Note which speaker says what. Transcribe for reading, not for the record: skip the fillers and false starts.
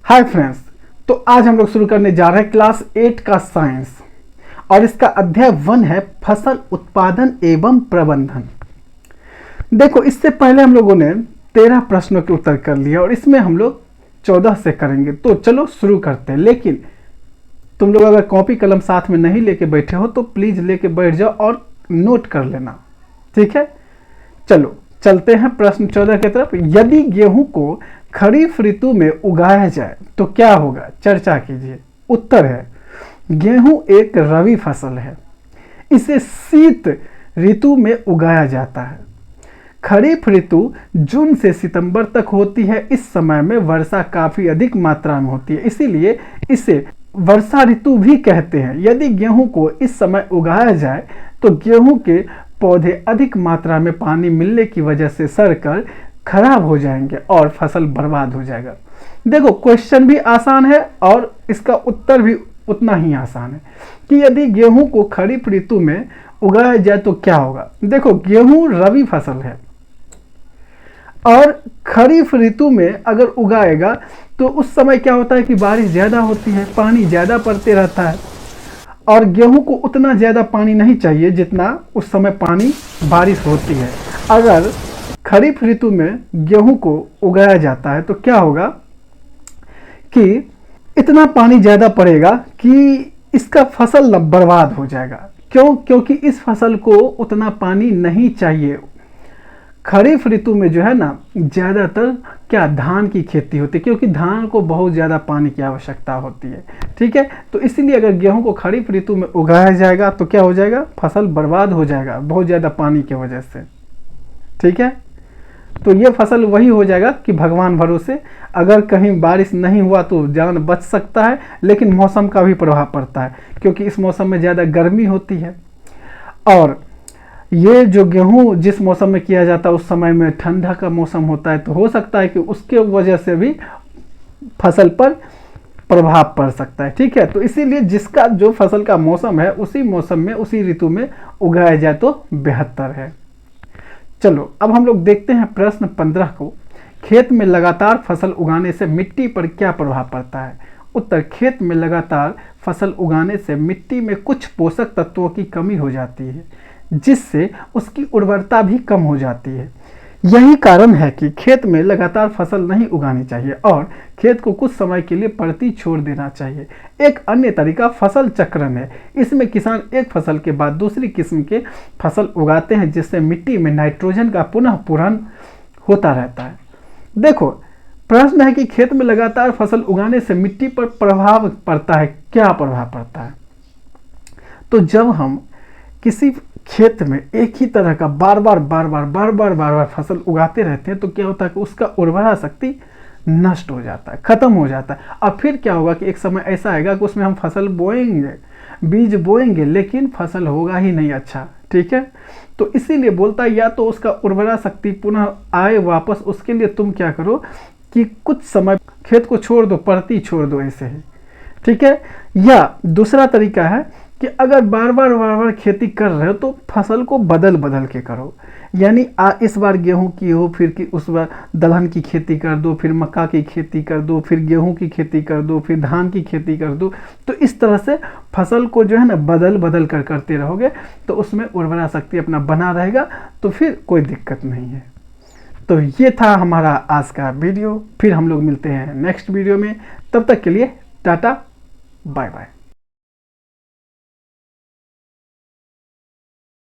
Speaker 1: Hi friends, तो आज हम लोग शुरू करने जा रहे हैं क्लास 8 का साइंस और इसका अध्याय 1 है फसल उत्पादन एवं प्रबंधन। देखो, इससे पहले हम लोगों ने 13 प्रश्नों के उत्तर कर लिए और इसमें हम लोग 14 से करेंगे। तो चलो शुरू करते हैं। लेकिन तुम लोग अगर कॉपी कलम साथ में नहीं लेके बैठे हो तो प्लीज लेके बैठ जाओ और नोट कर लेना, ठीक है। चलो चलते हैं प्रश्न 14 की तरफ। यदि गेहूं को खरीफ ऋतु में उगाया जाए तो क्या होगा, चर्चा कीजिए। उत्तर है, गेहूं एक रबी फसल है, इसे शीत ऋतु में उगाया जाता है। खरीफ ऋतु जून से सितंबर तक होती है। इस समय में वर्षा काफी अधिक मात्रा में होती है, इसीलिए इसे वर्षा ऋतु भी कहते हैं। यदि गेहूं को इस समय उगाया जाए तो गेहूं के पौधे अधिक मात्रा में पानी मिलने की वजह से सड़कर खराब हो जाएंगे और फसल बर्बाद हो जाएगा। देखो, क्वेश्चन भी आसान है और इसका उत्तर भी उतना ही आसान है कि यदि गेहूं को खरीफ ऋतु में उगाया जाए तो क्या होगा। देखो, गेहूं रबी फसल है और खरीफ ऋतु में अगर उगाएगा तो उस समय क्या होता है कि बारिश ज़्यादा होती है, पानी ज़्यादा पड़ते रहता है और गेहूं को उतना ज़्यादा पानी नहीं चाहिए जितना उस समय पानी बारिश होती है। अगर खरीफ ऋतु में गेहूं को उगाया जाता है तो क्या होगा कि इतना पानी ज़्यादा पड़ेगा कि इसका फसल बर्बाद हो जाएगा। क्यों? क्योंकि इस फसल को उतना पानी नहीं चाहिए। खरीफ ऋतु में जो है ना, ज़्यादातर क्या धान की खेती होती है, क्योंकि धान को बहुत ज़्यादा पानी की आवश्यकता होती है, ठीक है। तो इसीलिए अगर गेहूं को खरीफ ऋतु में उगाया जाएगा तो क्या हो जाएगा, फसल बर्बाद हो जाएगा बहुत ज़्यादा पानी की वजह से, ठीक है। तो ये फसल वही हो जाएगा कि भगवान भरोसे, अगर कहीं बारिश नहीं हुआ तो जान बच सकता है, लेकिन मौसम का भी प्रभाव पड़ता है क्योंकि इस मौसम में ज़्यादा गर्मी होती है और ये जो गेहूं जिस मौसम में किया जाता है उस समय में ठंडा का मौसम होता है, तो हो सकता है कि उसके वजह से भी फसल पर प्रभाव पड़ सकता है, ठीक है। तो इसीलिए जिसका जो फसल का मौसम है उसी मौसम में उसी ऋतु में उगाया जाए तो बेहतर है। चलो अब हम लोग देखते हैं प्रश्न 15 को। खेत में लगातार फसल उगाने से मिट्टी पर क्या प्रभाव पड़ता है। उत्तर, खेत में लगातार फसल उगाने से मिट्टी में कुछ पोषक तत्वों की कमी हो जाती है जिससे उसकी उर्वरता भी कम हो जाती है। यही कारण है कि खेत में लगातार फसल नहीं उगानी चाहिए और खेत को कुछ समय के लिए पड़ती छोड़ देना चाहिए। एक अन्य तरीका फसल चक्रण है। इसमें किसान एक फसल के बाद दूसरी किस्म के फसल उगाते हैं जिससे मिट्टी में नाइट्रोजन का पुनः पूरण होता रहता है। देखो, प्रश्न है कि खेत में लगातार फसल उगाने से मिट्टी पर प्रभाव पड़ता है। क्या प्रभाव पड़ता है? तो जब हम किसी खेत में एक ही तरह का बार बार फसल उगाते रहते हैं तो क्या होता है कि उसका उर्वरा शक्ति नष्ट हो जाता है, खत्म हो जाता है। अब फिर क्या होगा कि एक समय ऐसा आएगा कि उसमें हम फसल बोएंगे, बीज बोएंगे, लेकिन फसल होगा ही नहीं अच्छा, ठीक है। तो इसीलिए बोलता है या तो उसका उर्वरा शक्ति पुनः आए वापस, उसके लिए तुम क्या करो कि कुछ समय खेत को छोड़ दो, परती छोड़ दो ऐसे ही, ठीक है। या दूसरा तरीका है कि अगर बार बार खेती कर रहे हो तो फसल को बदल के करो। यानी इस बार गेहूं की हो, फिर कि उस बार दलहन की खेती कर दो, फिर मक्का की खेती कर दो, फिर गेहूं की खेती कर दो, फिर धान की खेती कर दो। तो इस तरह से फसल को जो है ना बदल कर करते रहोगे तो उसमें उर्वरा शक्ति अपना बना रहेगा, तो फिर कोई दिक्कत नहीं है। तो ये था हमारा आज का वीडियो। फिर हम लोग मिलते हैं नेक्स्ट वीडियो में। तब तक के लिए टाटा, बाय बाय।